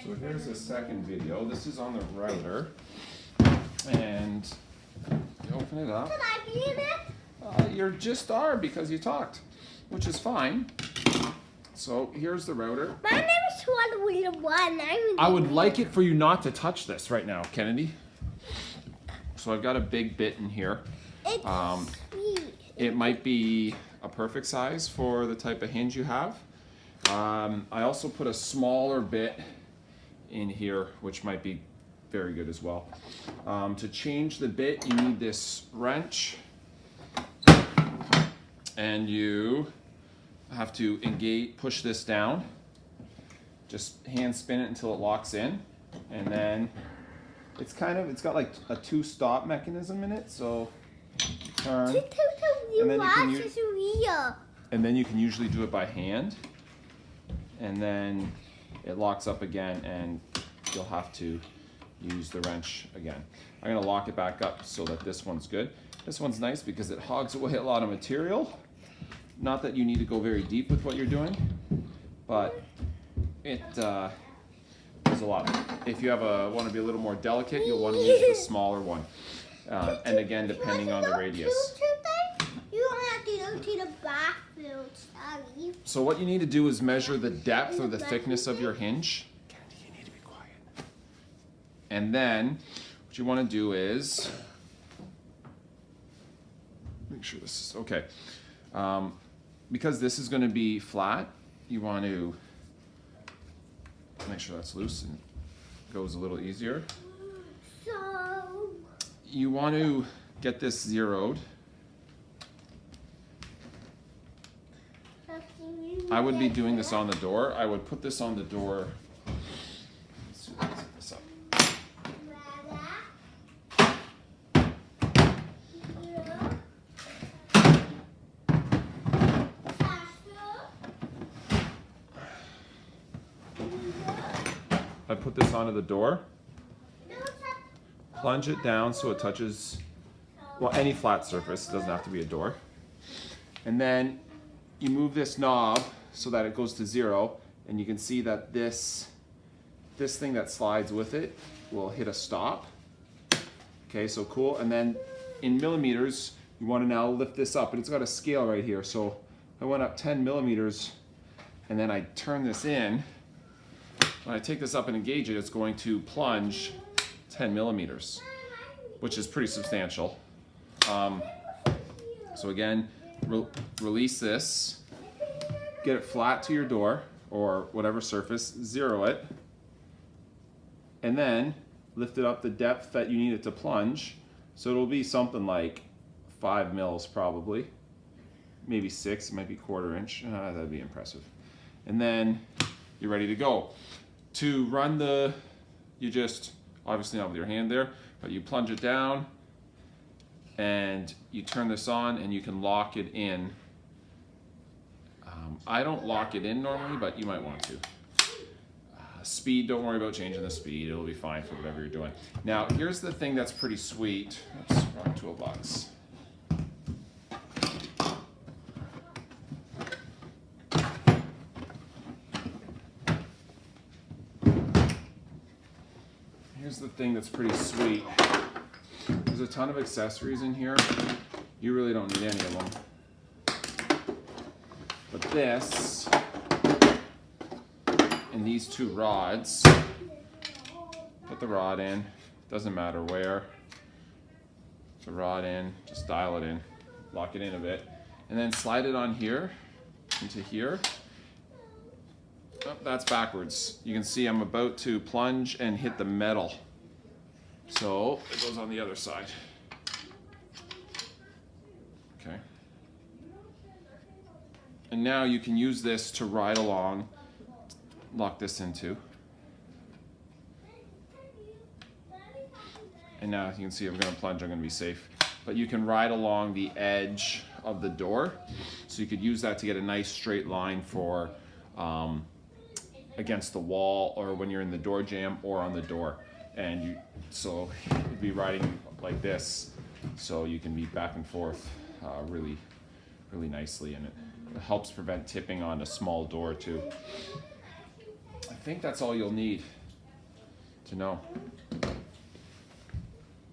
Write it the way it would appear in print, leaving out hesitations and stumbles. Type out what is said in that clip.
So here's the second video. This is on the router. And you open it up. Can I be in it? You just are because you talked, which is fine. So here's the router. My name is 1. I would like it for you not to touch this right now, Kennedy. So I've got a big bit in here. It's sweet. It might be a perfect size for the type of hinge you have. I also put a smaller bit in here, which might be very good as well. To change the bit, you need this wrench, and you have to push this down. Just hand spin it until it locks in, and then it's got like a 2-stop mechanism in it. So turn, and then you can usually do it by hand, and then it locks up again, and you'll have to use the wrench again. I'm gonna lock it back up so that this one's good. This one's nice because it hogs away a lot of material. Not that you need to go very deep with what you're doing, but it does a lot. If you want to be a little more delicate, you'll want to use the smaller one. And again, depending on the radius. You don't have to go to the bathroom, Charlie. So what you need to do is measure the depth or the thickness of your hinge. Candy, you need to be quiet. And then what you want to do is make sure this is okay. Because this is going to be flat, you want to make sure that's loose and goes a little easier. So You want to get this zeroed. I would be doing this on the door. I would put this on the door. Let's see, let's set this up. I put this onto the door. Plunge it down so it touches, well, any flat surface. It doesn't have to be a door. And then you move this knob so that it goes to 0, and you can see that this thing that slides with it will hit a stop. Okay, so cool. And then in millimeters, you want to now lift this up, and it's got a scale right here. So I went up 10 millimeters, and then I turn this in. When I take this up and engage it, it's going to plunge 10 millimeters, which is pretty substantial. So again, release this, get it flat to your door or whatever surface, zero it, and then lift it up the depth that you need it to plunge. So it'll be something like 5 mils probably, maybe 6, it might be 1/4 inch. That'd be impressive. And then you're ready to go. To run you just, obviously not with your hand there, but you plunge it down and you turn this on and you can lock it in. I don't lock it in normally, but you might want to. Speed, don't worry about changing the speed. It'll be fine for whatever you're doing. Now, here's the thing that's pretty sweet. Oops, wrong toolbox. Here's the thing that's pretty sweet. There's a ton of accessories in here. You really don't need any of them. But this and these 2 rods, put the rod in, doesn't matter where. Put the rod in, just dial it in, lock it in a bit, and then slide it on here, into here. Oh, that's backwards. You can see I'm about to plunge and hit the metal. So it goes on the other side. Okay. And now you can use this to ride along, lock this into. And now you can see I'm going to plunge, I'm going to be safe. But you can ride along the edge of the door. So you could use that to get a nice straight line for against the wall, or when you're in the door jamb or on the door. And so you'd be riding like this, so you can be back and forth really nicely, and it helps prevent tipping on a small door too. I think that's all you'll need. to know.